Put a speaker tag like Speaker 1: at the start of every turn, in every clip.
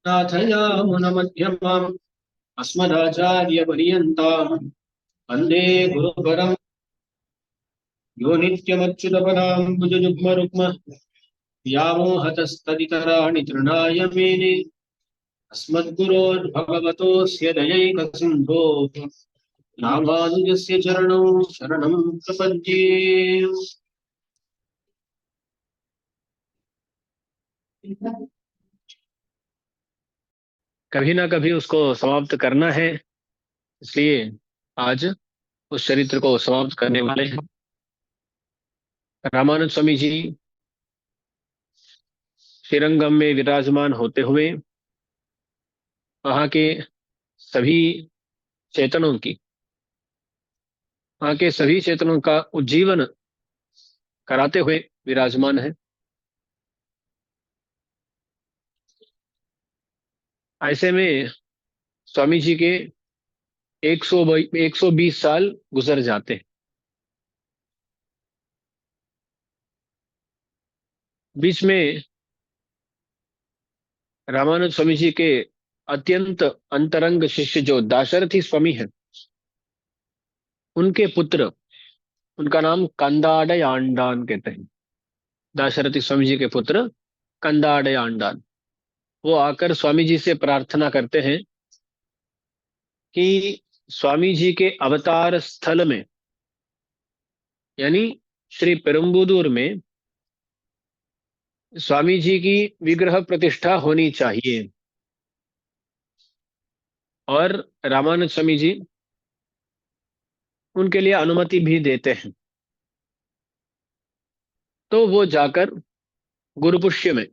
Speaker 1: नाथयामुनमध्यमाम् अस्मदाचार्यपर्यन्ताम् वन्दे गुरुपरम् यो नित्यमच्युतपदाम् भुजयुग्मरुक्म व्यामोहतस्तदितराणि तृणाय मेने अस्मद्गुरोर्भगवतोऽस्य दयैकसिन्धोः रामानुजस्य चरणौ शरणं प्रपद्ये। कभी ना कभी उसको समाप्त करना है, इसलिए आज उस चरित्र को समाप्त करने वाले हैं। रामानंद स्वामी जी श्रीरंगम में विराजमान होते हुए वहां के सभी चेतनों की वहां के सभी चेतनों का उज्जीवन कराते हुए विराजमान है। ऐसे में स्वामी जी के 120 साल गुजर जाते हैं। बीच में रामानंद स्वामी जी के अत्यंत अंतरंग शिष्य जो दाशरथी स्वामी हैं, उनके पुत्र, उनका नाम कंदाडयांडान कहते हैं। दाशरथी स्वामी जी के पुत्र कंदाडयांडान, वो आकर स्वामी जी से प्रार्थना करते हैं कि स्वामी जी के अवतार स्थल में, यानी श्री पेरुम्बुदूर में स्वामी जी की विग्रह प्रतिष्ठा होनी चाहिए। और रामानंद स्वामी जी उनके लिए अनुमति भी देते हैं। तो वो जाकर गुरुपुष्य में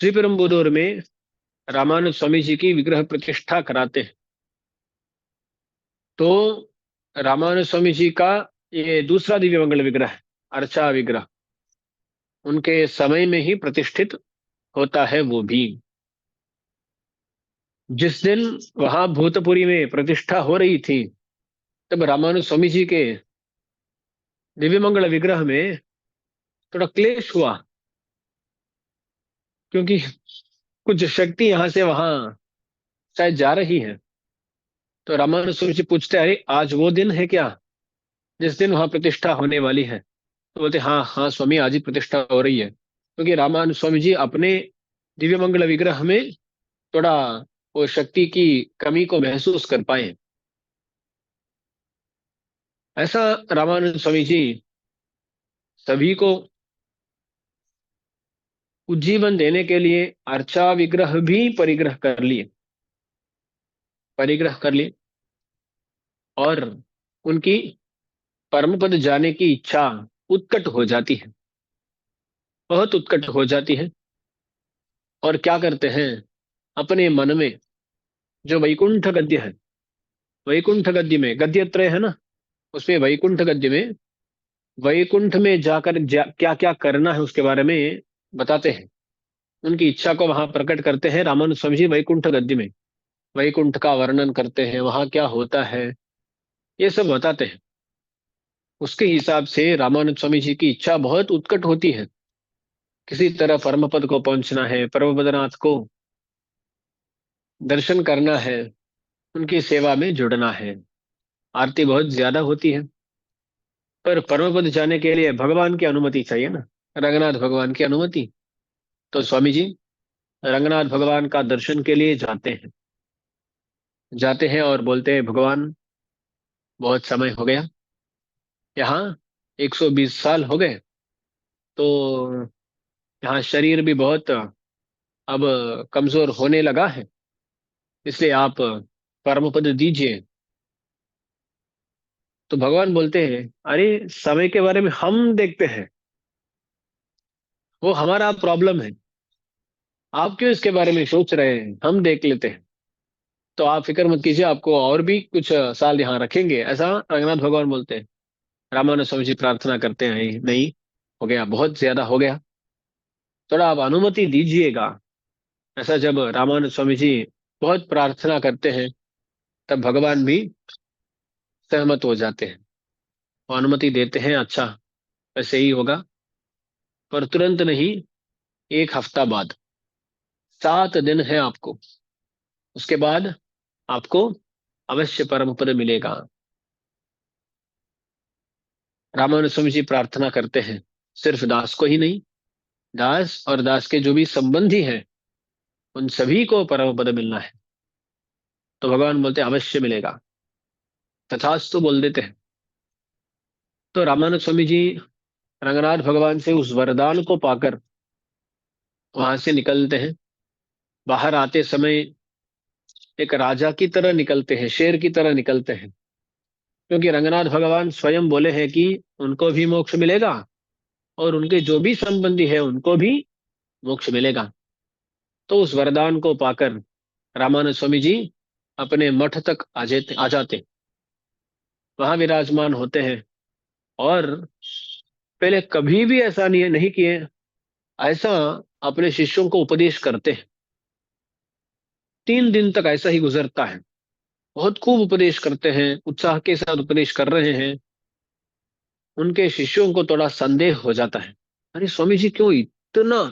Speaker 1: श्री पेरुम्बुदूर में रामानंद स्वामी जी की विग्रह प्रतिष्ठा कराते हैं। तो रामानंद स्वामी जी का ये दूसरा दिव्य मंगल विग्रह है, अर्चा विग्रह, उनके समय में ही प्रतिष्ठित होता है। वो भी जिस दिन वहां भूतपुरी में प्रतिष्ठा हो रही थी, तब रामानुज स्वामी जी के दिव्य मंगल विग्रह में थोड़ा क्लेश हुआ, क्योंकि कुछ शक्ति यहां से वहां शायद जा रही है। तो रामानुज स्वामी जी पूछते, अरे आज वो दिन है क्या जिस दिन वहां प्रतिष्ठा होने वाली है? तो बोलते, हाँ हाँ स्वामी, आज ही प्रतिष्ठा हो रही है। क्योंकि रामानुज स्वामी जी अपने दिव्य मंगल विग्रह में थोड़ा वो शक्ति की कमी को महसूस कर पाए। ऐसा रामानंद स्वामी जी सभी को उज्जीवन देने के लिए अर्चा विग्रह भी परिग्रह कर लिए। और उनकी परम पद जाने की इच्छा उत्कट हो जाती है, बहुत उत्कट हो जाती है। और क्या करते हैं, अपने मन में जो वैकुंठ गद्य है, वैकुंठ गद्य में गद्यत्रय है ना, उसमें वैकुंठ गद्य में वैकुंठ में जाकर क्या क्या करना है उसके बारे में बताते हैं। उनकी इच्छा को वहां प्रकट करते हैं रामानुज स्वामी जी वैकुंठ गद्य में। वैकुंठ का वर्णन करते हैं, वहां क्या होता है, ये सब बताते हैं। उसके हिसाब से रामानुज स्वामी जी की इच्छा बहुत उत्कट होती है, किसी तरह परम पद को पहुंचना है, परम पदनाथ को दर्शन करना है, उनकी सेवा में जुड़ना है। आरती बहुत ज्यादा होती है, पर परम पद जाने के लिए भगवान की अनुमति चाहिए ना, रंगनाथ भगवान की अनुमति। तो स्वामी जी रंगनाथ भगवान का दर्शन के लिए जाते हैं और बोलते हैं, भगवान बहुत समय हो गया, यहाँ 120 साल हो गए, तो यहाँ शरीर भी बहुत अब कमजोर होने लगा है, इसलिए आप परम पद दीजिए। तो भगवान बोलते हैं, अरे समय के बारे में हम देखते हैं, वो हमारा प्रॉब्लम है, आप क्यों इसके बारे में सोच रहे हैं, हम देख लेते हैं। तो आप फिक्र मत कीजिए, आपको और भी कुछ साल यहाँ रखेंगे, ऐसा रंगनाथ भगवान बोलते हैं। रामानंद स्वामी जी प्रार्थना करते हैं, नहीं, हो गया, बहुत ज्यादा हो गया, थोड़ा आप अनुमति दीजिएगा। ऐसा जब रामानंद स्वामी जी बहुत प्रार्थना करते हैं, तब भगवान भी सहमत हो जाते हैं, वो अनुमति देते हैं। अच्छा, वैसे ही होगा। पर तुरंत नहीं, 1 हफ्ता बाद 7 दिन है आपको, उसके बाद आपको अवश्य परम पद मिलेगा। रामानुज स्वामी जी प्रार्थना करते हैं, सिर्फ दास को ही नहीं, दास और दास के जो भी संबंधी हैं उन सभी को परम पद मिलना है। तो भगवान बोलते हैं अवश्य मिलेगा, तथास्तु बोल देते हैं। तो रामानुज स्वामी जी रंगनाथ भगवान से उस वरदान को पाकर वहां से निकलते हैं। बाहर आते समय एक राजा की तरह निकलते हैं, शेर की तरह निकलते हैं, क्योंकि रंगनाथ भगवान स्वयं बोले हैं कि उनको भी मोक्ष मिलेगा और उनके जो भी संबंधी है उनको भी मोक्ष मिलेगा। तो उस वरदान को पाकर रामानंद स्वामी जी अपने मठ तक आ जाते, वहां विराजमान होते हैं। और पहले कभी भी ऐसा नहीं किए, ऐसा अपने शिष्यों को उपदेश करते हैं। 3 दिन तक ऐसा ही गुजरता है, बहुत खूब उपदेश करते हैं, उत्साह के साथ उपदेश कर रहे हैं। उनके शिष्यों को थोड़ा संदेह हो जाता है, अरे स्वामी जी क्यों इतना,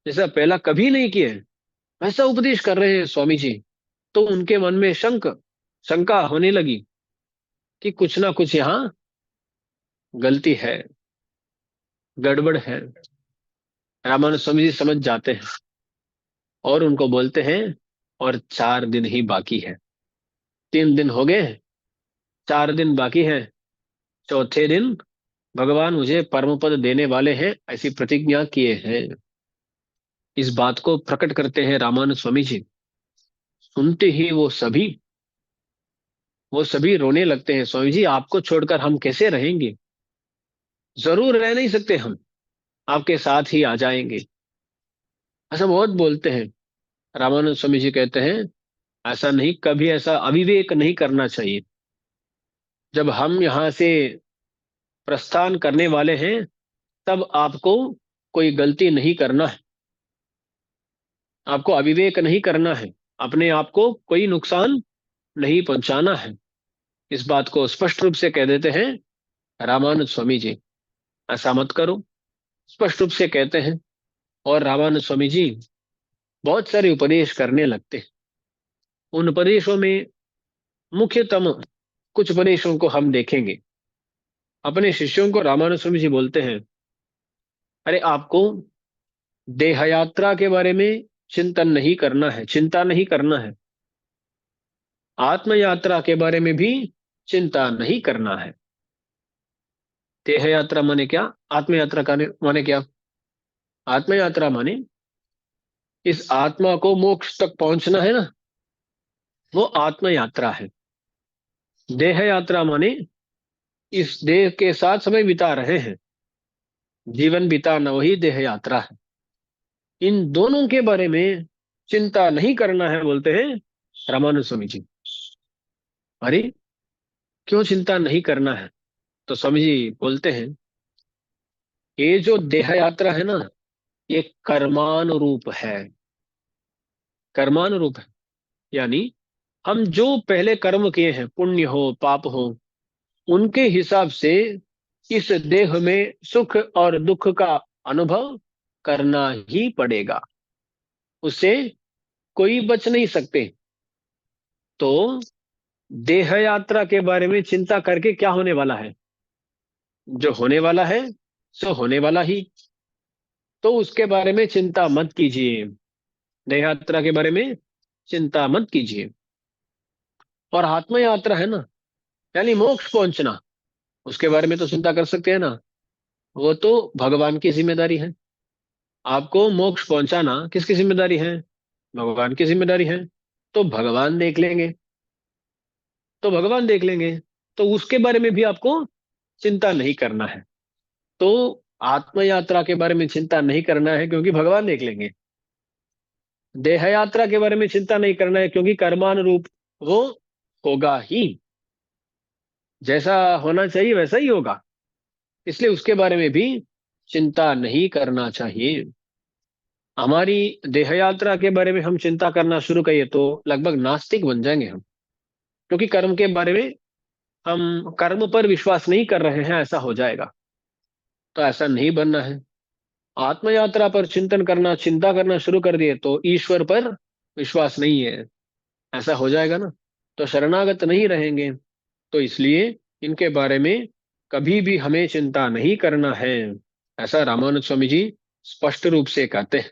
Speaker 1: जैसा पहला कभी नहीं किए वैसा उपदेश कर रहे हैं स्वामी जी। तो उनके मन में शंका होने लगी कि कुछ ना कुछ यहाँ गलती है, गड़बड़ है। रामानुज स्वामी जी समझ जाते हैं और उनको बोलते हैं और 4 दिन ही बाकी है। 3 दिन हो गए, 4 दिन बाकी है। चौथे दिन भगवान मुझे परम पद देने वाले हैं, ऐसी प्रतिज्ञा किए हैं। इस बात को प्रकट करते हैं रामानुज स्वामी जी। सुनते ही वो सभी रोने लगते हैं, स्वामी जी आपको छोड़कर हम कैसे रहेंगे, जरूर रह नहीं सकते हम, आपके साथ ही आ जाएंगे। ऐसा बहुत बोलते हैं। रामानंद स्वामी जी कहते हैं ऐसा नहीं, कभी ऐसा अविवेक नहीं करना चाहिए। जब हम यहाँ से प्रस्थान करने वाले हैं तब आपको कोई गलती नहीं करना है, आपको अविवेक नहीं करना है, अपने आप को कोई नुकसान नहीं पहुंचाना है। इस बात को स्पष्ट रूप से कह देते हैं रामानुज स्वामी जी, ऐसा मत करो, स्पष्ट रूप से कहते हैं। और रामानुज स्वामी जी बहुत सारे उपदेश करने लगते हैं। उन उपदेशों में मुख्यतम कुछ उपदेशों को हम देखेंगे। अपने शिष्यों को रामानुज स्वामी जी बोलते हैं, अरे आपको देह यात्रा के बारे में चिंतन नहीं करना है, चिंता नहीं करना है। आत्म यात्रा के बारे में भी चिंता नहीं करना है। देह यात्रा माने क्या, आत्म यात्रा का माने क्या? आत्म यात्रा माने इस आत्मा को मोक्ष तक पहुंचना है ना, वो आत्म यात्रा है। देह यात्रा माने इस देह के साथ समय बिता रहे हैं, जीवन बिताना वही देह यात्रा है। इन दोनों के बारे में चिंता नहीं करना है बोलते हैं रामानुज स्वामी जी। अरे क्यों चिंता नहीं करना है? तो स्वामी जी बोलते हैं ये जो देह यात्रा है ना, ये कर्मानुरूप है। कर्मानुरूप है यानी हम जो पहले कर्म किए हैं, पुण्य हो पाप हो, उनके हिसाब से इस देह में सुख और दुख का अनुभव करना ही पड़ेगा, उससे कोई बच नहीं सकते। तो देह यात्रा के बारे में चिंता करके क्या होने वाला है? जो होने वाला है सो होने वाला ही। तो उसके बारे में चिंता मत कीजिए, देह यात्रा के बारे में चिंता मत कीजिए। और आत्म यात्रा है ना, यानी मोक्ष पहुंचना, उसके बारे में तो चिंता कर सकते हैं ना, वो तो भगवान की जिम्मेदारी है। आपको मोक्ष पहुंचाना किसकी जिम्मेदारी है? भगवान की जिम्मेदारी है। तो भगवान देख लेंगे, तो भगवान देख लेंगे, तो उसके बारे में भी आपको चिंता नहीं करना है। तो आत्म यात्रा के बारे में चिंता नहीं करना है क्योंकि भगवान देख लेंगे। देह यात्रा के बारे में चिंता नहीं करना है क्योंकि कर्मानुरूप वो होगा ही, जैसा होना चाहिए वैसा ही होगा, इसलिए उसके बारे में भी चिंता नहीं करना चाहिए। हमारी देह यात्रा के बारे में हम चिंता करना शुरू करिए तो लगभग नास्तिक बन जाएंगे हम, क्योंकि कर्म के बारे में हम कर्म पर विश्वास नहीं कर रहे हैं, ऐसा हो जाएगा। तो ऐसा नहीं बनना है। आत्मयात्रा पर चिंतन करना, चिंता करना शुरू कर दिए तो ईश्वर पर विश्वास नहीं है, ऐसा हो जाएगा ना, तो शरणागत नहीं रहेंगे। तो इसलिए इनके बारे में कभी भी हमें चिंता नहीं करना है, ऐसा रामानुज स्वामी जी स्पष्ट रूप से कहते हैं,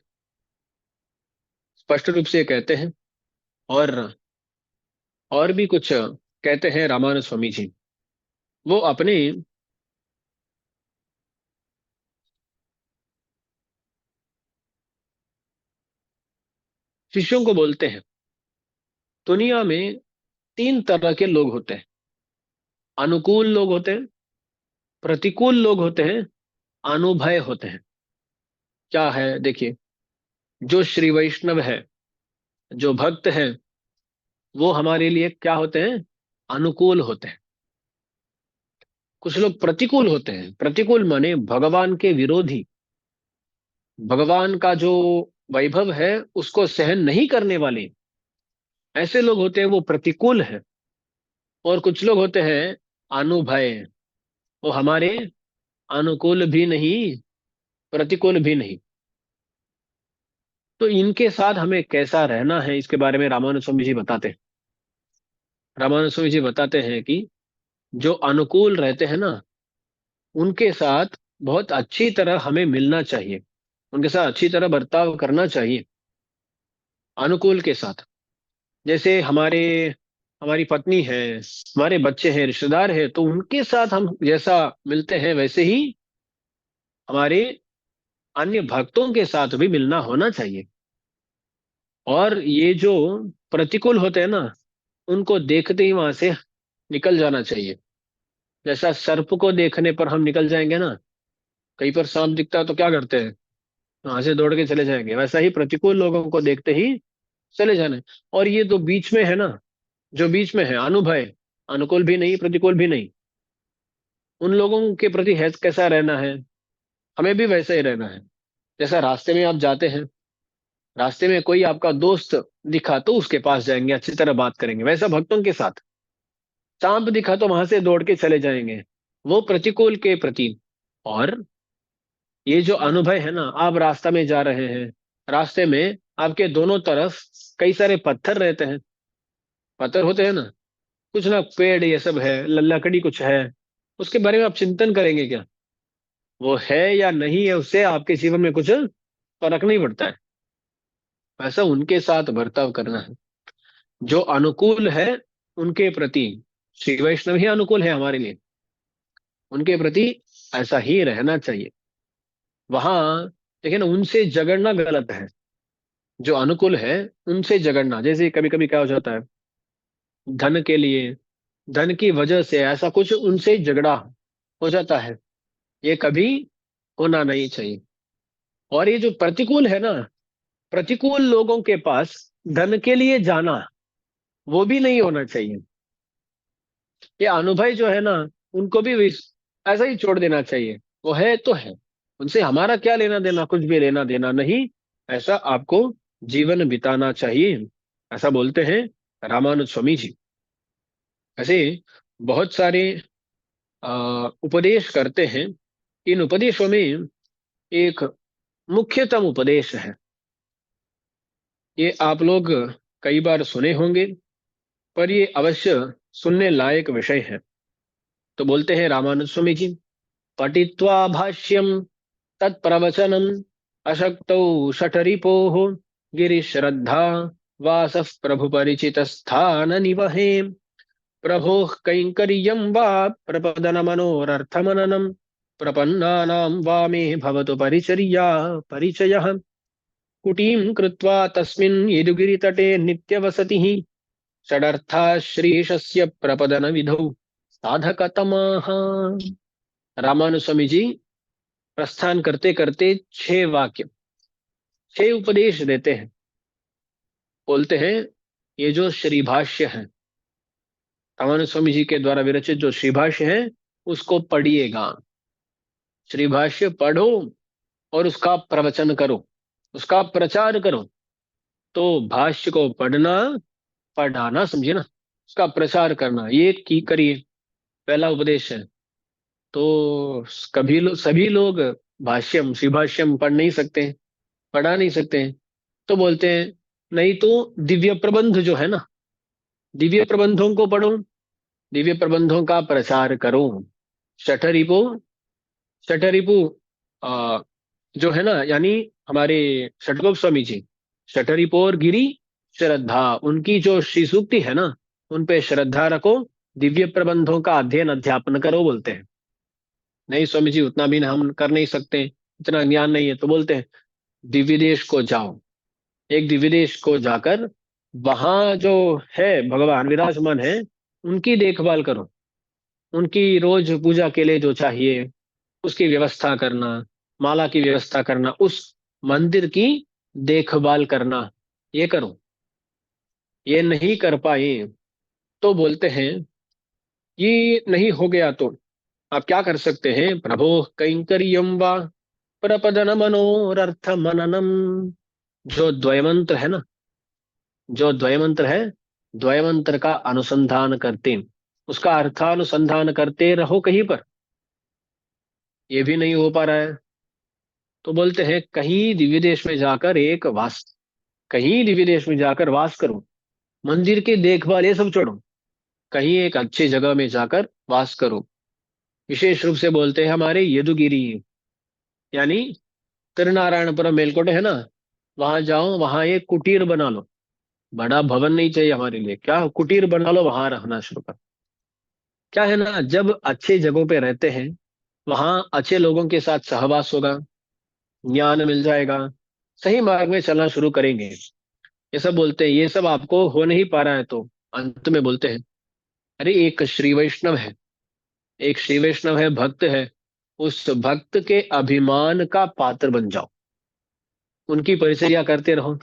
Speaker 1: स्पष्ट रूप से कहते हैं। और भी कुछ कहते हैं रामानुज स्वामी जी। वो अपने शिष्यों को बोलते हैं, दुनिया में तीन तरह के लोग होते हैं। अनुकूल लोग होते हैं, प्रतिकूल लोग होते हैं, अनुभय होते हैं। क्या है देखिए, जो श्री वैष्णव है, जो भक्त है, वो हमारे लिए क्या होते हैं? अनुकूल होते हैं। कुछ लोग प्रतिकूल होते हैं, प्रतिकूल माने भगवान के विरोधी, भगवान का जो वैभव है उसको सहन नहीं करने वाले, ऐसे लोग होते हैं, वो प्रतिकूल है। और कुछ लोग होते हैं अनुभय, वो हमारे अनुकूल भी नहीं, प्रतिकूल भी नहीं। तो इनके साथ हमें कैसा रहना है, इसके बारे में रामानुज स्वामी जी बताते हैं। रामानुज स्वामी जी बताते हैं कि जो अनुकूल रहते हैं ना, उनके साथ बहुत अच्छी तरह हमें मिलना चाहिए, उनके साथ अच्छी तरह बर्ताव करना चाहिए। अनुकूल के साथ, जैसे हमारी पत्नी है, हमारे बच्चे हैं, रिश्तेदार हैं, तो उनके साथ हम जैसा मिलते हैं वैसे ही हमारे अन्य भक्तों के साथ भी मिलना होना चाहिए। और ये जो प्रतिकूल होते हैं ना, उनको देखते ही वहां से निकल जाना चाहिए। जैसा सर्प को देखने पर हम निकल जाएंगे ना, कहीं पर सांप दिखता है तो क्या करते हैं? वहां से दौड़ के चले जाएंगे। वैसा ही प्रतिकूल लोगों को देखते ही चले जाना है। और ये तो बीच में है ना, जो बीच में है अनुभय, अनुकूल भी नहीं, प्रतिकूल भी नहीं, उन लोगों के प्रति है कैसा रहना है? हमें भी वैसा ही रहना है। जैसा रास्ते में आप जाते हैं, रास्ते में कोई आपका दोस्त दिखा तो उसके पास जाएंगे, अच्छी तरह बात करेंगे, वैसा भक्तों के साथ। सांप दिखा तो वहां से दौड़ के चले जाएंगे, वो प्रतिकूल के प्रति। और ये जो अनुभव है ना, आप रास्ता में जा रहे हैं, रास्ते में आपके दोनों तरफ कई सारे पत्थर रहते हैं, पत्थर होते हैं ना, कुछ ना पेड़ ये सब है, लकड़ी कुछ है, उसके बारे में आप चिंतन करेंगे क्या? वो है या नहीं है, उससे आपके जीवन में कुछ फर्क नहीं पड़ता है। वैसा उनके साथ बर्ताव करना है। जो अनुकूल है उनके प्रति, श्री वैष्णव ही अनुकूल है हमारे लिए, उनके प्रति ऐसा ही रहना चाहिए। वहां देखिए ना, उनसे झगड़ना गलत है। जो अनुकूल है उनसे झगड़ना, जैसे कभी कभी क्या हो जाता है, धन के लिए, धन की वजह से ऐसा कुछ उनसे झगड़ा हो जाता है, ये कभी होना नहीं चाहिए। और ये जो प्रतिकूल है ना, प्रतिकूल लोगों के पास धन के लिए जाना, वो भी नहीं होना चाहिए। ये अनुभव जो है ना, उनको भी ऐसा ही छोड़ देना चाहिए। वो है तो है, उनसे हमारा क्या लेना देना, कुछ भी लेना देना नहीं। ऐसा आपको जीवन बिताना चाहिए, ऐसा बोलते हैं रामानुज स्वामी जी। ऐसे बहुत सारे उपदेश करते हैं। इन उपदेशों में एक मुख्यतम उपदेश है, ये आप लोग कई बार सुने होंगे, पर ये अवश्य सुनने लायक विषय है। तो बोलते हैं रामानुज स्वामी जी, पठित्वा भाष्यम तत्प्रवचनम अशक्तौ शठरिपोः गिरिश्रद्धा वासः प्रभु परिचित स्थान निवहे प्रभोः कैङ्कर्यं वा प्रपदन मनोरर्थमननं प्रपन्नानां वामे भवतु परिचर्या परिचयः कुटीं कृत्वा तस्मिन् यदुगिरितटे नित्यवसतिः षडर्था श्रीशस्य प्रपदन विधौ साधकतमाः। रामानुस्वामी जी प्रस्थान करते करते 6 वाक्य, 6 उपदेश देते हैं। बोलते हैं ये जो श्री भाष्य है, रामानुज स्वामी जी के द्वारा विरचित जो श्री भाष्य है, उसको पढ़िएगा। श्री भाष्य पढ़ो और उसका प्रवचन करो, उसका प्रचार करो। तो भाष्य को पढ़ना, पढ़ाना समझिए ना, उसका प्रचार करना, ये की करिए, पहला उपदेश है। तो सभी लोग भाष्यम श्रीभाष्यम पढ़ नहीं सकते, पढ़ा नहीं सकते, तो बोलते हैं नहीं तो दिव्य प्रबंध जो है ना, दिव्य प्रबंधों को पढ़ो, दिव्य प्रबंधों का प्रचार करो। शठरिपो, शठरिपु आ, जो है ना, यानी हमारे षटकोप स्वामी जी, शठरिपोर गिरी श्रद्धा, उनकी जो श्री सूक्ति है ना, उन पे श्रद्धा रखो, दिव्य प्रबंधों का अध्ययन अध्यापन करो बोलते हैं। नहीं स्वामी जी उतना भी हम कर नहीं सकते, इतना ज्ञान नहीं है, तो बोलते हैं दिव्य देश को जाओ, एक दिव्य देश को जाकर वहां जो है भगवान विराजमान है, उनकी देखभाल करो, उनकी रोज पूजा के लिए जो चाहिए उसकी व्यवस्था करना, माला की व्यवस्था करना, उस मंदिर की देखभाल करना, ये करो। ये नहीं कर पाए तो बोलते हैं ये नहीं हो गया तो आप क्या कर सकते हैं, प्रभो कैंकर्यम वा प्रपदन मनोरथ मननम। जो द्वयमंत्र है ना, जो द्वयमंत्र है, द्वयमंत्र का अनुसंधान करते, उसका अर्थानुसंधान करते रहो कहीं पर, ये भी नहीं हो पा रहा है, तो बोलते हैं कहीं दिव्य देश में जाकर एक वास, कहीं दिव्य देश में जाकर वास करो, मंदिर की देखभाल ये सब छोड़ो, कहीं एक अच्छी जगह में जाकर वास करो। विशेष रूप से बोलते हैं हमारे यदुगिरी, यानी तिरुनारायणपुरम मेलकोटे है ना, वहां जाओ, वहां एक कुटीर बना लो, बड़ा भवन नहीं चाहिए हमारे लिए, क्या कुटीर बना लो, वहां रहना शुरू कर। क्या है ना, जब अच्छे जगहों पे रहते हैं, वहां अच्छे लोगों के साथ सहवास होगा, ज्ञान मिल जाएगा, सही मार्ग में चलना शुरू करेंगे। ये सब बोलते हैं, ये सब आपको हो नहीं पा रहा है तो अंत में बोलते हैं अरे एक श्री वैष्णव है, एक श्री वैष्णव है, भक्त है, उस भक्त के अभिमान का पात्र बन जाओ, उनकी परिचर्या करते रहो।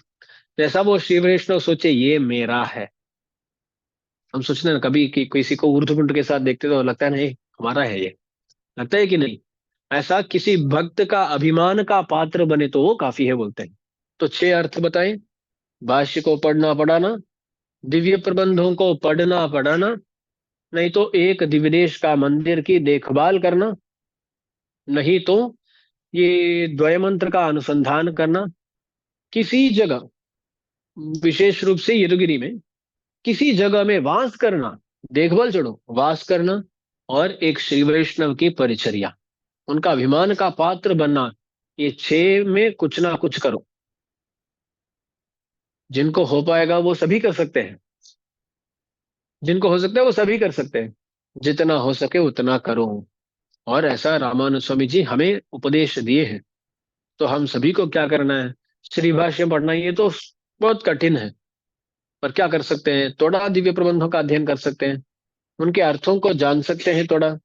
Speaker 1: जैसा वो श्री वैष्णव सोचे ये मेरा है, हम सोचते हैं ना कभी कि किसी को ऊर्ध्वपुंड के साथ देखते तो लगता है नहीं हमारा है ये, लगता है कि नहीं। ऐसा किसी भक्त का अभिमान का पात्र बने तो वो काफी है बोलते हैं। तो छह अर्थ बताएं, भाष्य को पढ़ना पढ़ाना, दिव्य प्रबंधों को पढ़ना पढ़ाना, नहीं तो एक दिव्यदेश का मंदिर की देखभाल करना, नहीं तो ये द्वयमंत्र का अनुसंधान करना, किसी जगह, विशेष रूप से यदुगिरी में किसी जगह में वास करना, देखभाल छोड़ो वास करना, और एक श्री वैष्णव की परिचर्या, उनका अभिमान का पात्र बनना, ये छह में कुछ ना कुछ करो। जिनको हो पाएगा वो सभी कर सकते हैं, जिनको हो सकता है वो सभी कर सकते हैं, जितना हो सके उतना करो। और ऐसा रामानुज स्वामी जी हमें उपदेश दिए हैं, तो हम सभी को क्या करना है, श्री भाष्य पढ़ना, ये तो बहुत कठिन है, पर क्या कर सकते हैं, थोड़ा दिव्य प्रबंधों का अध्ययन कर सकते हैं, उनके अर्थों को जान सकते हैं, थोड़ा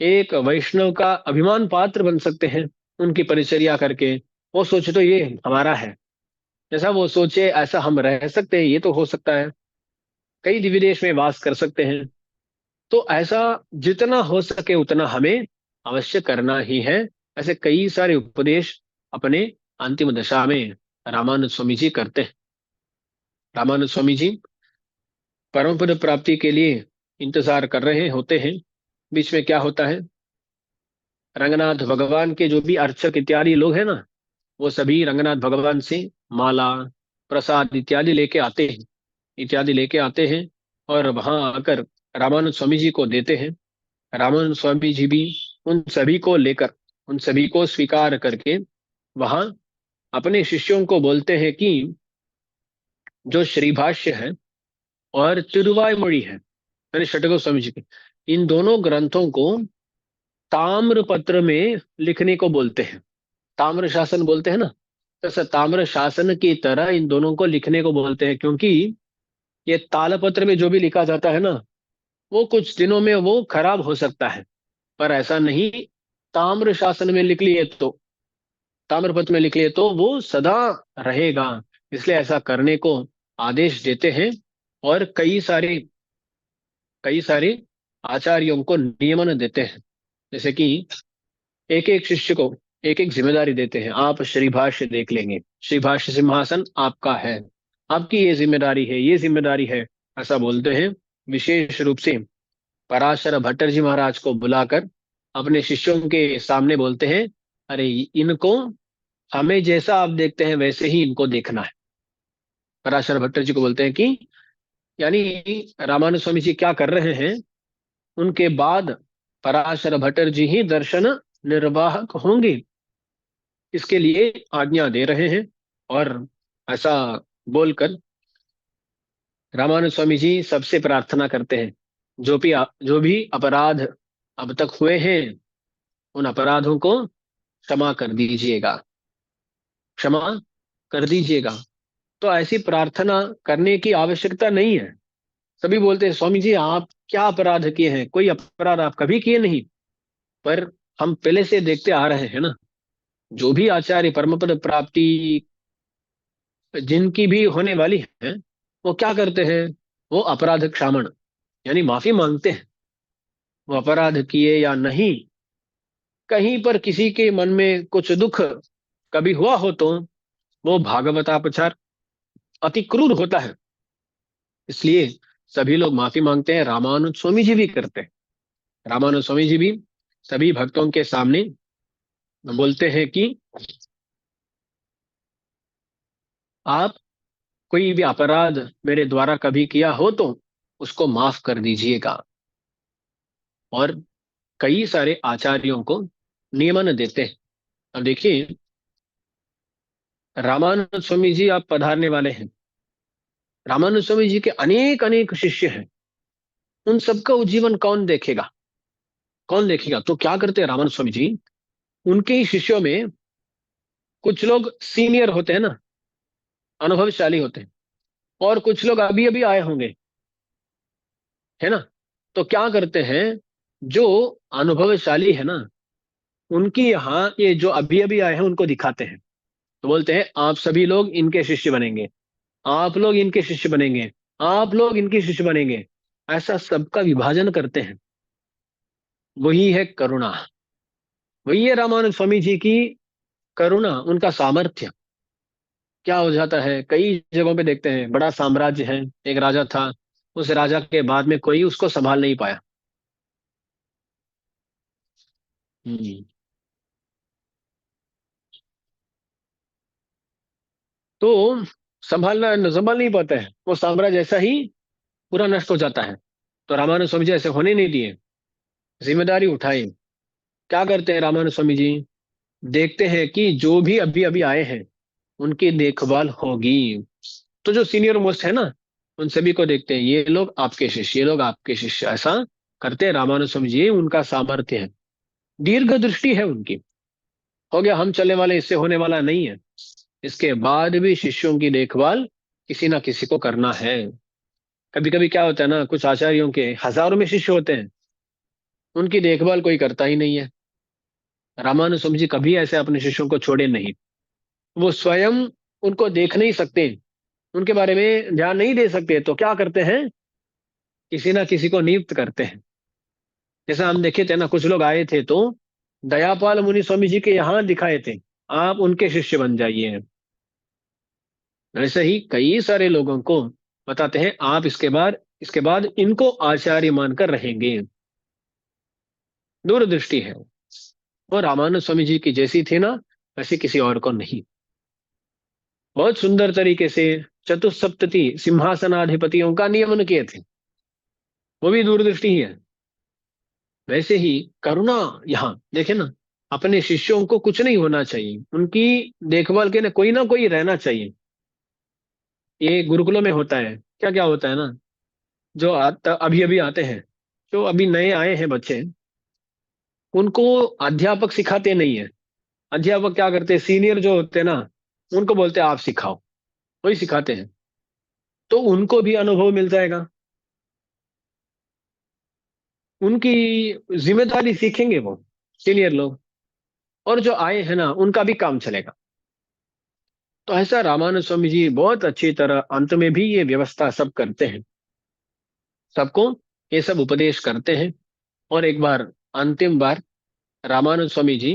Speaker 1: एक वैष्णव का अभिमान पात्र बन सकते हैं उनकी परिचर्या करके। वो सोचे तो ये हमारा है, जैसा वो सोचे ऐसा हम रह सकते हैं, ये तो हो सकता है, कई दिव्य देश में वास कर सकते हैं। तो ऐसा जितना हो सके उतना हमें अवश्य करना ही है। ऐसे कई सारे उपदेश अपने अंतिम दशा में रामानुज स्वामी जी करते हैं। रामानुज स्वामी जी परम पद प्राप्ति के लिए इंतजार कर रहे होते हैं। बीच में क्या होता है, रंगनाथ भगवान के जो भी अर्चक इत्यादि लोग हैं ना, वो सभी रंगनाथ भगवान से माला, प्रसाद इत्यादि लेके आते हैं, इत्यादि लेके आते हैं, और वहां आकर रामानुज स्वामी जी को देते हैं। रामानंद स्वामी जी भी उन सभी को लेकर, उन सभी को स्वीकार करके वहां अपने शिष्यों को बोलते हैं कि जो श्री भाष्य है और तिरुवाய்मொழி है, यानी षटकोप स्वामी जी के, इन दोनों ग्रंथों को ताम्र पत्र में लिखने को बोलते हैं। ताम्र शासन बोलते हैं ना, तो ताम्र शासन की तरह इन दोनों को लिखने को बोलते हैं, क्योंकि ये तालपत्र में जो भी लिखा जाता है ना, वो कुछ दिनों में वो खराब हो सकता है, पर ऐसा नहीं, ताम्र शासन में लिख लिए तो, ताम्रपत्र में लिख लिए तो वो सदा रहेगा। इसलिए ऐसा करने को आदेश देते हैं, और कई सारे आचार्यों को नियमन देते हैं। जैसे कि एक एक शिष्य को एक एक जिम्मेदारी देते हैं, आप श्री भाष्य देख लेंगे, श्री भाष्य सिंहासन आपका है, आपकी ये जिम्मेदारी है, ये जिम्मेदारी है, ऐसा बोलते हैं। विशेष रूप से पराशर भट्टर जी महाराज को बुलाकर अपने शिष्यों के सामने बोलते हैं अरे इनको हमें जैसा आप देखते हैं वैसे ही इनको देखना है। पराशर भट्टर जी को बोलते हैं कि यानी रामानुज स्वामी जी क्या कर रहे हैं, उनके बाद पराशर भट्टर जी ही दर्शन निर्वाहक होंगे, इसके लिए आज्ञा दे रहे हैं। और ऐसा बोलकर रामानुज स्वामी जी सबसे प्रार्थना करते हैं, जो भी अपराध अब तक हुए हैं उन अपराधों को क्षमा कर दीजिएगा, क्षमा कर दीजिएगा। तो ऐसी प्रार्थना करने की आवश्यकता नहीं है। सभी बोलते हैं स्वामी जी आप क्या अपराध किए हैं, कोई अपराध आप कभी किए नहीं। पर हम पहले से देखते आ रहे हैं ना, जो भी आचार्य परम पद प्राप्ति जिनकी भी होने वाली है, वो क्या करते हैं, वो अपराध क्षामण यानी माफी मांगते हैं। वो अपराध किए या नहीं, कहीं पर किसी के मन में कुछ दुख कभी हुआ हो तो वो भागवतापचार अति क्रूर होता है, इसलिए सभी लोग माफी मांगते हैं। रामानुज स्वामी जी भी करते हैं। रामानुज स्वामी जी भी सभी भक्तों के सामने बोलते हैं कि आप कोई भी अपराध मेरे द्वारा कभी किया हो तो उसको माफ कर दीजिएगा। और कई सारे आचार्यों को नियमन देते हैं। अब देखिए, रामानुज स्वामी जी आप पधारने वाले हैं, रामानुज स्वामी जी के अनेक अनेक शिष्य हैं, उन सबका उज्जीवन कौन देखेगा, कौन देखेगा। तो क्या करते हैं रामानुज स्वामी जी, उनके ही शिष्यों में कुछ लोग सीनियर होते हैं ना, अनुभवशाली होते हैं, और कुछ लोग अभी अभी आए होंगे, है ना। तो क्या करते हैं, जो अनुभवशाली है ना, उनकी यहाँ ये जो अभी अभी आए हैं उनको दिखाते हैं। तो बोलते हैं आप सभी लोग इनके शिष्य बनेंगे, आप लोग इनके शिष्य बनेंगे, आप लोग इनके शिष्य बनेंगे। ऐसा सबका विभाजन करते हैं। वही है करुणा, वही है रामानुज स्वामी जी की करुणा, उनका सामर्थ्य। क्या हो जाता है, कई जगहों पे देखते हैं, बड़ा साम्राज्य है, एक राजा था, उस राजा के बाद में कोई उसको संभाल नहीं पाया। हम्म। तो संभाल नहीं पाते हैं, वो साम्राज्य ऐसा ही पूरा नष्ट हो जाता है। तो रामानुज स्वामी जी ऐसे होने नहीं दिए, जिम्मेदारी उठाई। क्या करते हैं रामानुज स्वामी जी, देखते हैं कि जो भी अभी अभी आए हैं उनकी देखभाल होगी। तो जो सीनियर मोस्ट है ना, उन सभी को देखते हैं, ये लोग आपके शिष्य, ये लोग आपके शिष्य, ऐसा करते हैं रामानुज स्वामी जी। उनका सामर्थ्य है, दीर्घ दृष्टि है उनकी। हो गया हम चलने वाले, इससे होने वाला नहीं है, इसके बाद भी शिष्यों की देखभाल किसी ना किसी को करना है। कभी कभी क्या होता है ना, कुछ आचार्यों के हजारों में शिष्य होते हैं, उनकी देखभाल कोई करता ही नहीं है। रामानुज स्वामी जी कभी ऐसे अपने शिष्यों को छोड़े नहीं। वो स्वयं उनको देख नहीं सकते, उनके बारे में ध्यान नहीं दे सकते, तो क्या करते हैं, किसी ना किसी को नियुक्त करते हैं। जैसा हम देखे थे ना, कुछ लोग आए थे तो दयापाल मुनि स्वामी जी के यहाँ दिखाए थे, आप उनके शिष्य बन जाइए। ऐसे ही कई सारे लोगों को बताते हैं, आप इसके बाद इनको आचार्य मानकर रहेंगे। दूरदृष्टि है। और रामानुज स्वामी जी की जैसी थी ना, वैसी किसी और को नहीं। बहुत सुंदर तरीके से चतुसप्तति सिंहासनाधिपतियों का नियमन किए थे, वो भी दूरदृष्टि ही है। वैसे ही करुणा, यहाँ देखे ना, अपने शिष्यों को कुछ नहीं होना चाहिए, उनकी देखभाल के लिए कोई ना कोई रहना चाहिए। ये गुरुकुलों में होता है, क्या क्या होता है ना, जो अभी अभी आते हैं, जो अभी नए आए हैं बच्चे, उनको अध्यापक सिखाते नहीं है। अध्यापक क्या करते हैं, सीनियर जो होते हैं ना, उनको बोलते हैं आप सिखाओ, वही सिखाते हैं। तो उनको भी अनुभव मिल जाएगा, उनकी जिम्मेदारी सीखेंगे वो सीनियर लोग, और जो आए हैं ना उनका भी काम चलेगा। तो ऐसा रामानुज स्वामी जी बहुत अच्छी तरह अंत में भी ये व्यवस्था सब करते हैं, सबको ये सब उपदेश करते हैं। और एक बार, अंतिम बार, रामानुज स्वामी जी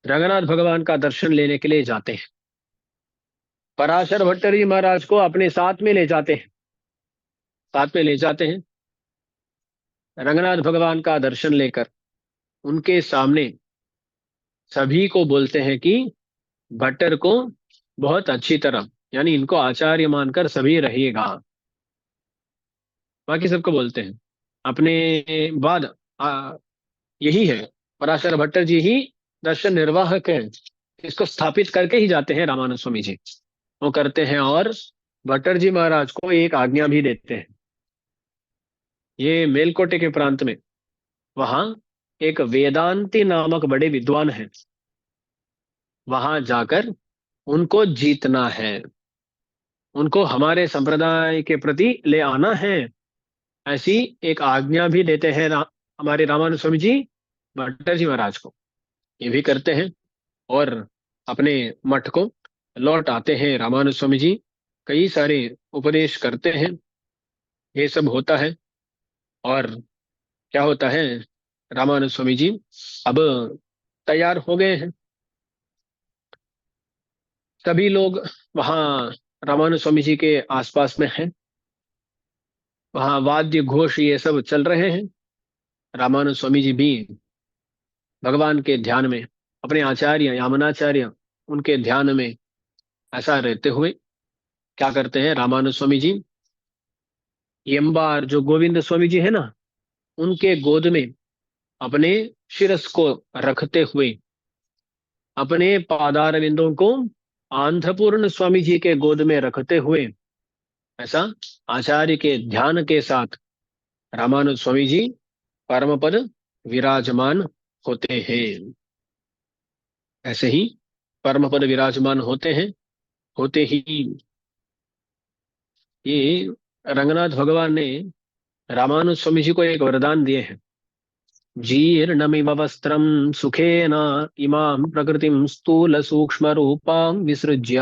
Speaker 1: रंगनाथ भगवान का दर्शन लेने के लिए जाते हैं। पराशर भट्टर जी महाराज को अपने साथ में ले जाते हैं, साथ में ले जाते हैं, रंगनाथ भगवान का दर्शन लेकर उनके सामने सभी को बोलते हैं कि भट्टर को बहुत अच्छी तरह, यानी इनको आचार्य मानकर सभी रहिएगा। बाकी सबको बोलते हैं। अपने बाद यही है, पराशर भट्टर जी ही दर्शन निर्वाहक है। इसको स्थापित करके ही जाते हैं रामानंद स्वामी जी। वो करते हैं और भट्टर जी महाराज को एक आज्ञा भी देते हैं। ये मेलकोटे के प्रांत में, वहां एक वेदांती नामक बड़े विद्वान हैं। वहां जाकर उनको जीतना है, उनको हमारे संप्रदाय के प्रति ले आना है। ऐसी एक आज्ञा भी देते हैं हमारे रामानुज स्वामी जी भट्टर जी महाराज को। ये भी करते हैं और अपने मठ को लौट आते हैं रामानुज स्वामी जी। कई सारे उपदेश करते हैं। ये सब होता है और क्या होता है, रामानुज स्वामी जी अब तैयार हो गए हैं। सभी लोग वहाँ रामानुज स्वामी जी के आसपास में हैं। वहाँ वाद्य घोष ये सब चल रहे हैं। रामानुज स्वामी जी भी भगवान के ध्यान में, अपने आचार्य यामनाचार्य उनके ध्यान में ऐसा रहते हुए क्या करते हैं रामानुज स्वामी जी, यमबार जो गोविंद स्वामी जी है ना, उनके गोद में अपने शिरस को रखते हुए, अपने पादार विंदों को आंध्रपूर्ण स्वामी जी के गोद में रखते हुए, ऐसा आचार्य के ध्यान के साथ रामानुज स्वामी जी परम पद विराजमान होते हैं। ऐसे ही परम पद विराजमान होते हैं। होते ही ये रंगनाथ भगवान ने रामानुज स्वामी जी को एक वरदान दिए हैं। जीर्णमिव वस्त्रम सुखेन इमाम प्रकृतिम स्थूल सूक्ष्म रूपाम विसृज्य।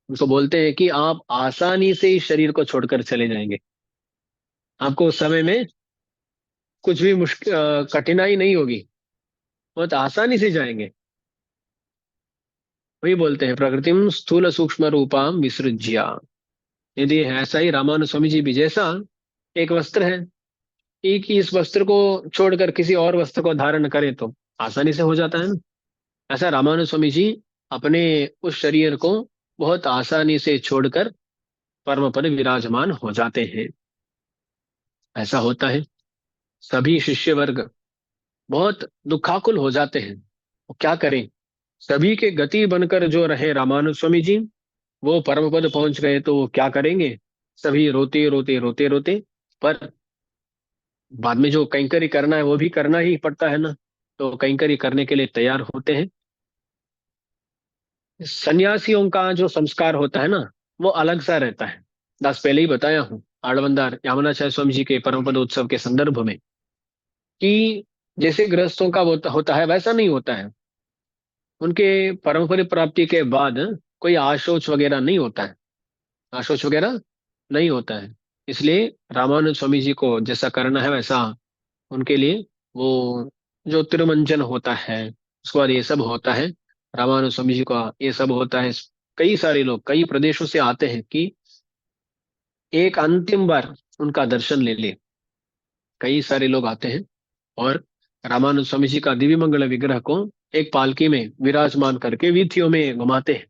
Speaker 1: उनको बोलते हैं कि आप आसानी से इस शरीर को छोड़कर चले जाएंगे। आपको उस समय में कुछ भी मुश्किल कठिनाई नहीं होगी, बहुत आसानी से जाएंगे। वही बोलते हैं प्रकृतिम स्थूल सूक्ष्म रूपाम विसृज्य। यदि ऐसा ही रामानुज स्वामी जी भी, जैसा एक वस्त्र है, एक ही इस वस्त्र को छोड़कर किसी और वस्त्र को धारण करे तो आसानी से हो जाता है ना। ऐसा रामानुज स्वामी जी अपने उस शरीर को बहुत आसानी से छोड़कर परम पद विराजमान हो जाते हैं। ऐसा होता है। सभी शिष्य वर्ग बहुत दुखाकुल हो जाते हैं। वो क्या करें, सभी के गति बनकर जो रहे रामानुज स्वामी जी, वो परम पद पहुंच गए तो वो क्या करेंगे। सभी रोते रोते रोते रोते, पर बाद में जो कैंकरी करना है वो भी करना ही पड़ता है ना, तो कैंकरी करने के लिए तैयार होते हैं। सन्यासियों का जो संस्कार होता है ना, वो अलग सा रहता है। दास पहले ही बताया हूँ आड़वंदार यामुनाचार्य स्वामी जी के परम पद उत्सव के संदर्भ में, कि जैसे गृहस्थों का होता है वैसा नहीं होता है। उनके परम पद प्राप्ति के बाद कोई आशोच वगैरह नहीं होता है। आशोच वगैरह नहीं होता है। इसलिए रामानुज स्वामी जी को जैसा करना है वैसा उनके लिए, वो जो तिरुमंजन होता है, उसके बाद ये सब होता है। रामानुज स्वामी जी का ये सब होता है। कई सारे लोग कई प्रदेशों से आते हैं कि एक अंतिम बार उनका दर्शन ले ले। कई सारे लोग आते हैं और रामानुज स्वामी जी का दिव्य मंगल विग्रह को एक पालकी में विराजमान करके वीथियों में घुमाते हैं।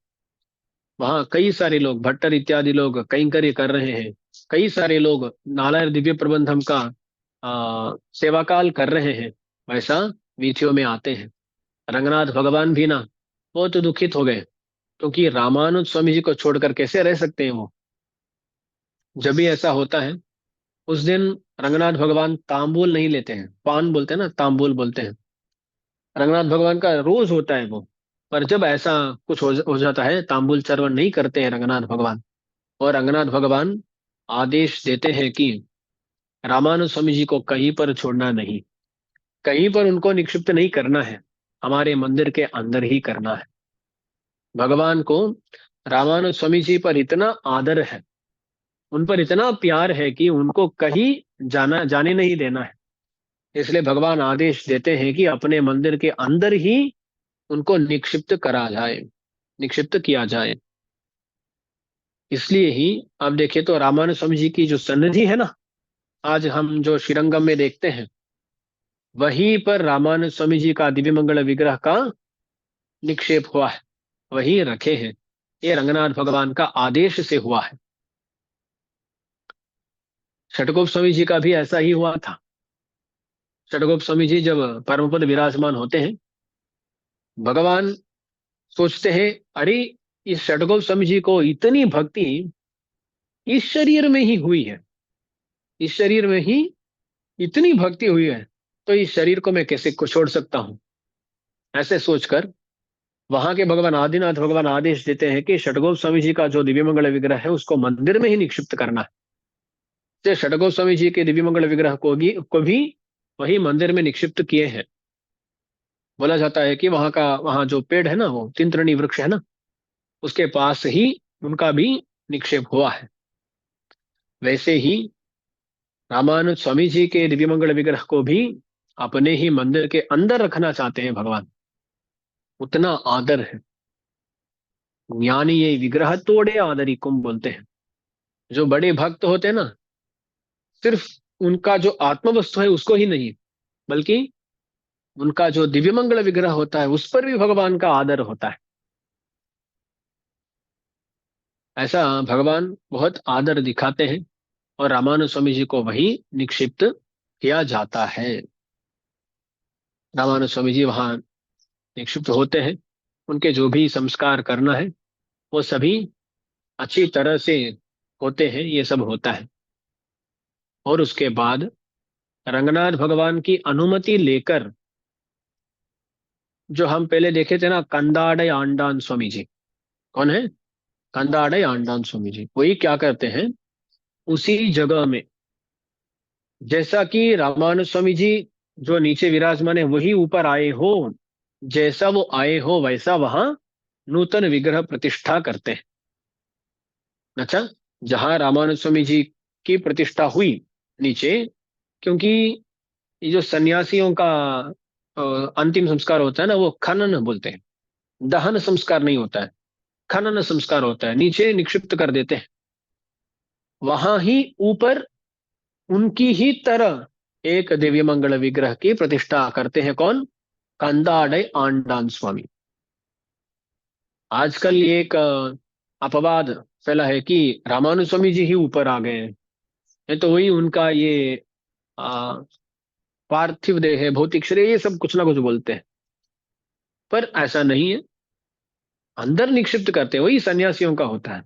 Speaker 1: वहां कई सारे लोग भट्टर इत्यादि लोग कैंकर्य कर रहे हैं। कई सारे लोग नालायर दिव्य प्रबंधम का सेवा काल कर रहे हैं। वैसा वीथियों में आते हैं। रंगनाथ भगवान भी ना बहुत दुखित हो गए, क्योंकि रामानुज स्वामी जी को छोड़कर कैसे रह सकते हैं वो। जब भी ऐसा होता है उस दिन रंगनाथ भगवान तांबूल नहीं लेते हैं, पान बोलते हैं ना, तांबूल बोलते हैं। रंगनाथ भगवान का रोज होता है वो। पर जब ऐसा कुछ हो जाता है, तांबूल चर्वण नहीं करते हैं रंगनाथ भगवान। और रंगनाथ भगवान आदेश देते हैं कि रामानुज स्वामी जी को कहीं पर छोड़ना नहीं, कहीं पर उनको निक्षिप्त नहीं करना है, हमारे मंदिर के अंदर ही करना है। भगवान को रामानुज स्वामी जी पर इतना आदर है, उन पर इतना प्यार है कि उनको कहीं जाने नहीं देना है। इसलिए भगवान आदेश देते हैं कि अपने मंदिर के अंदर ही उनको निक्षिप्त करा जाए, निक्षिप्त किया जाए। इसलिए ही आप देखिए तो रामानुज स्वामी जी की जो सन्निधि है ना, आज हम जो श्रीरंगम में देखते हैं, वहीं पर रामानुज स्वामी जी का दिव्य मंगल विग्रह का निक्षेप हुआ है, वहीं रखे हैं। ये रंगनाथ भगवान का आदेश से हुआ है। षटकोप स्वामी जी का भी ऐसा ही हुआ था। षटकोप स्वामी जी जब परम पद विराजमान होते हैं, भगवान सोचते हैं, अरे इस षटकोप स्वामी जी को इतनी भक्ति इस शरीर में ही हुई है, इस शरीर में ही इतनी भक्ति हुई है, तो इस शरीर को मैं कैसे को छोड़ सकता हूं। ऐसे सोचकर वहां के भगवान आदिनाथ भगवान आदेश देते हैं कि षटकोप स्वामी जी का जो दिव्य मंगल विग्रह है उसको मंदिर में ही निक्षिप्त करना है। तो षटकोप स्वामी जी के दिव्य मंगल विग्रह को भी वही मंदिर में निक्षिप्त किए हैं। बोला जाता है कि वहां जो पेड़ है ना, वो तिंत्रणी वृक्ष है ना, उसके पास ही उनका भी निक्षेप हुआ है। वैसे ही रामानुज स्वामी जी के दिव्य मंगल विग्रह को भी अपने ही मंदिर के अंदर रखना चाहते हैं भगवान। उतना आदर है। ज्ञानी ये विग्रह तोड़े आदरी कुम बोलते हैं। जो बड़े भक्त होते हैं ना, सिर्फ उनका जो आत्म वस्तु है उसको ही नहीं, बल्कि उनका जो दिव्य मंगल विग्रह होता है उस पर भी भगवान का आदर होता है। ऐसा भगवान बहुत आदर दिखाते हैं और रामानुज स्वामी जी को वही निक्षिप्त किया जाता है। रामानुज स्वामी जी वहां निक्षिप्त होते हैं। उनके जो भी संस्कार करना है वो सभी अच्छी तरह से होते हैं, ये सब होता है। और उसके बाद रंगनाथ भगवान की अनुमति लेकर, जो हम पहले देखे थे ना, कंदाड़े आंडान स्वामी जी, कौन है? कंदाड़े आंडान स्वामी जी, वही क्या करते हैं, उसी जगह में, जैसा कि रामानुज स्वामी जी जो नीचे विराजमान है वही ऊपर आए हो, जैसा वो आए हो वैसा वहां नूतन विग्रह प्रतिष्ठा करते हैं। अच्छा, जहां रामानुज स्वामी जी की प्रतिष्ठा हुई नीचे, क्योंकि ये जो सन्यासियों का अ, अंतिम संस्कार होता है ना, वो खनन बोलते हैं। दहन संस्कार नहीं होता है, खनन संस्कार होता है, नीचे निक्षिप्त कर देते हैं। वहां ही ऊपर उनकी ही तरह एक दिव्य मंगल विग्रह की प्रतिष्ठा करते हैं। कौन? कंदाडे आंडान स्वामी। आजकल ये एक अपवाद फैला है कि रामानुज स्वामी जी ही ऊपर आ गए हैं। ये तो वही उनका ये आ, पार्थिव देह है, भौतिक शरीर, ये सब कुछ ना कुछ बोलते हैं। पर ऐसा नहीं है। अंदर निक्षिप्त करते हैं, वही सन्यासियों का होता है।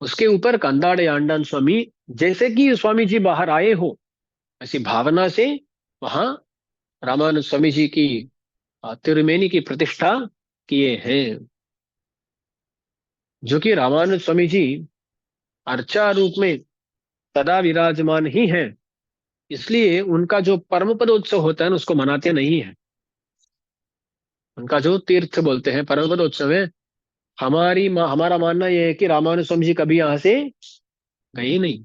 Speaker 1: उसके ऊपर कंदाड़े आंडान स्वामी, जैसे कि स्वामी जी बाहर आए हो ऐसी भावना से वहां रामानुज स्वामी जी की तिरुमेनी की प्रतिष्ठा किए हैं। जो कि रामानुज स्वामी जी अर्चा रूप में सदा विराजमान ही है, इसलिए उनका जो परम पदोत्सव होता है ना उसको मनाते नहीं है। उनका जो तीर्थ बोलते हैं परम पदोत्सव है, हमारा मानना यह है कि रामानुज स्वामी जी कभी यहाँ से गए ही नहीं,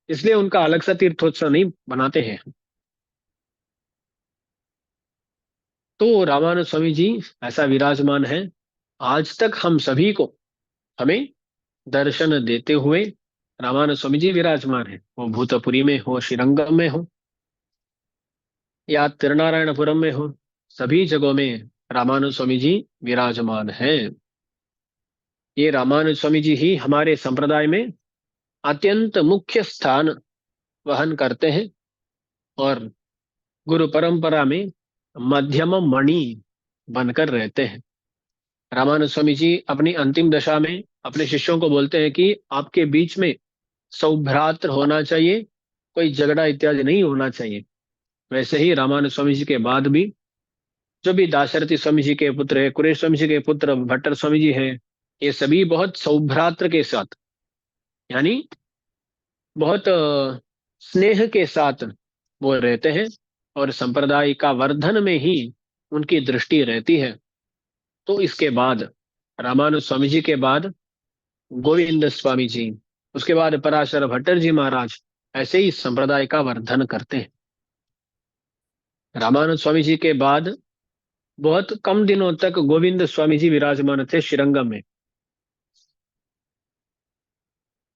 Speaker 1: इसलिए उनका अलग सा तीर्थोत्सव नहीं बनाते हैं। तो रामानुज स्वामी जी ऐसा विराजमान है। आज तक हम सभी को, हमें दर्शन देते हुए रामानुज स्वामी जी विराजमान है। वो भूतपुरी में हो, श्रीरंगम में हो, या तिरुनारायणपुरम में हो, सभी जगहों में रामानुज स्वामी जी विराजमान है। ये रामानुज स्वामी जी ही हमारे संप्रदाय में अत्यंत मुख्य स्थान वहन करते हैं और गुरु परंपरा में मध्यम मणि बनकर रहते हैं। रामानुज स्वामी जी अपनी अंतिम दशा में अपने शिष्यों को बोलते हैं कि आपके बीच में सौभ्रात्र होना चाहिए, कोई झगड़ा इत्यादि नहीं होना चाहिए। वैसे ही रामानुज स्वामी जी के बाद भी जो भी दाशरथी स्वामी जी के पुत्र है, कुरेश स्वामी जी के पुत्र भट्टर स्वामी जी हैं, ये सभी बहुत सौभ्रात्र के साथ, यानी बहुत स्नेह के साथ वो रहते हैं और संप्रदाय का वर्धन में ही उनकी दृष्टि रहती है। तो इसके बाद रामानुज स्वामी जी के बाद गोविंद स्वामी जी, उसके बाद पराशर भट्टर जी महाराज, ऐसे ही संप्रदाय का वर्धन करते हैं। रामानुज स्वामी जी के बाद बहुत कम दिनों तक गोविंद स्वामी जी विराजमान थे श्रीरंगम में।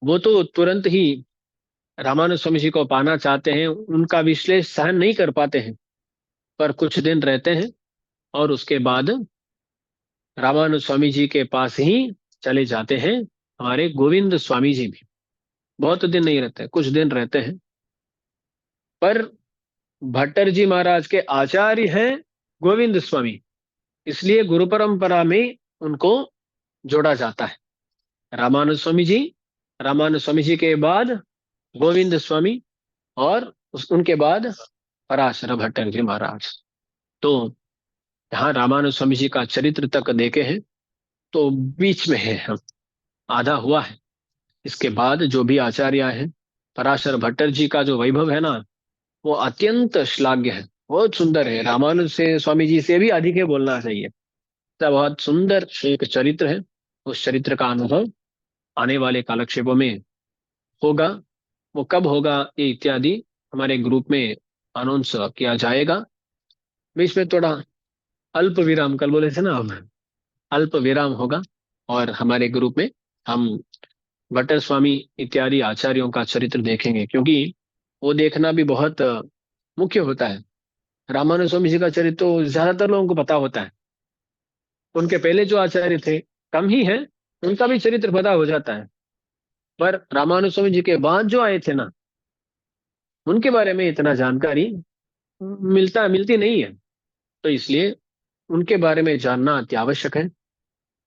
Speaker 1: वो तो तुरंत ही रामानुज स्वामी जी को पाना चाहते हैं, उनका विश्लेष सहन नहीं कर पाते हैं। पर कुछ दिन रहते हैं और उसके बाद रामानुज स्वामी जी के पास ही चले जाते हैं। हमारे गोविंद स्वामी जी भी बहुत दिन नहीं रहते, कुछ दिन रहते हैं। पर भट्टर जी महाराज के आचार्य हैं गोविंद स्वामी, इसलिए गुरु परंपरा में उनको जोड़ा जाता है। रामानुज स्वामी जी, रामानुज स्वामी जी के बाद गोविंद स्वामी, और उनके बाद पराशर भट्टर जी महाराज। तो यहाँ रामानुज स्वामी जी का चरित्र तक देखे हैं तो बीच में है हम, आधा हुआ है। इसके बाद जो भी आचार्य हैं, पराशर भट्टर जी का जो वैभव है ना, वो अत्यंत श्लाघ्य है, बहुत सुंदर है। रामानुज से स्वामी जी से भी अधिक है बोलना चाहिए। तो बहुत सुंदर एक चरित्र है। उस चरित्र का अनुभव आने वाले कालक्षेपों में होगा। वो कब होगा ये इत्यादि हमारे ग्रुप में अनाउंस किया जाएगा। बीच में थोड़ा अल्प विराम, कल बोले थे ना हम, अल्प विराम होगा और हमारे ग्रुप में हम भट्टर स्वामी इत्यादि आचार्यों का चरित्र देखेंगे, क्योंकि वो देखना भी बहुत मुख्य होता है। रामानुज स्वामी जी का चरित्र तो ज्यादातर लोगों को पता होता है, उनके पहले जो आचार्य थे कम ही है, उनका भी चरित्र पता हो जाता है। पर रामानुज स्वामी जी के बाद जो आए थे ना, उनके बारे में इतना जानकारी मिलती नहीं है। तो इसलिए उनके बारे में जानना अति आवश्यक है।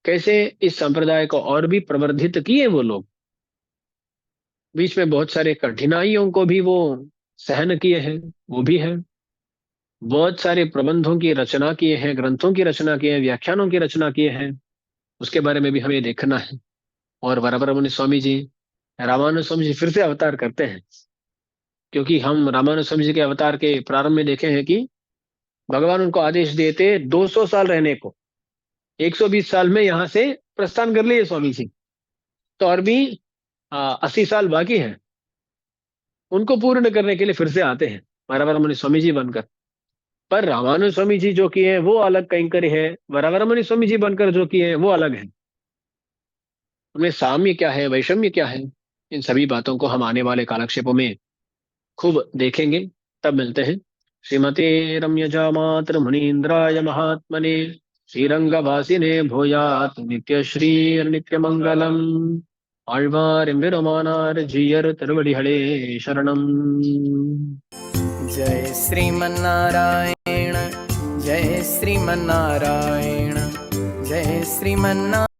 Speaker 1: कैसे इस संप्रदाय को और भी प्रवर्धित किए वो लोग, बीच में बहुत सारे कठिनाइयों को भी वो सहन किए हैं, वो भी है। बहुत सारे प्रबंधों की रचना किए हैं, ग्रंथों की रचना किए हैं, व्याख्यानों की रचना किए हैं, उसके बारे में भी हमें देखना है। और वराबर मुनि स्वामी जी, रामानुज स्वामी जी फिर से अवतार करते हैं, क्योंकि हम रामानुज स्वामी जी के अवतार के प्रारंभ में देखे हैं कि भगवान उनको आदेश देते 200 साल रहने को, 120 साल में यहाँ से प्रस्थान कर लिए स्वामी जी, तो और भी 80 साल बाकी हैं। उनको पूर्ण करने के लिए फिर से आते हैं वराबर मुनि स्वामी जी बनकर। पर रामानुज स्वामी जी जो किए हैं वो अलग कैंकर्य है, वरावर मुनि स्वामी जी बनकर जो किए हैं वो अलग है। उनमें साम्य क्या है, वैषम्य क्या है, इन सभी बातों को हम आने वाले कालक्षेपों में खूब देखेंगे। तब मिलते हैं। श्रीमते रम्यजा मातर मुनीन्द्राय महात्मने श्रीरंगवासिने भूयात नित्य श्री नित्य मंगलम। ஆழ்வார் எம்பெருமானார் ஜீயர் திருவடிகளே சரணம்।
Speaker 2: जय श्रीमन्नारायण जय श्रीमन्नारायण जय श्रीमन्नारायण।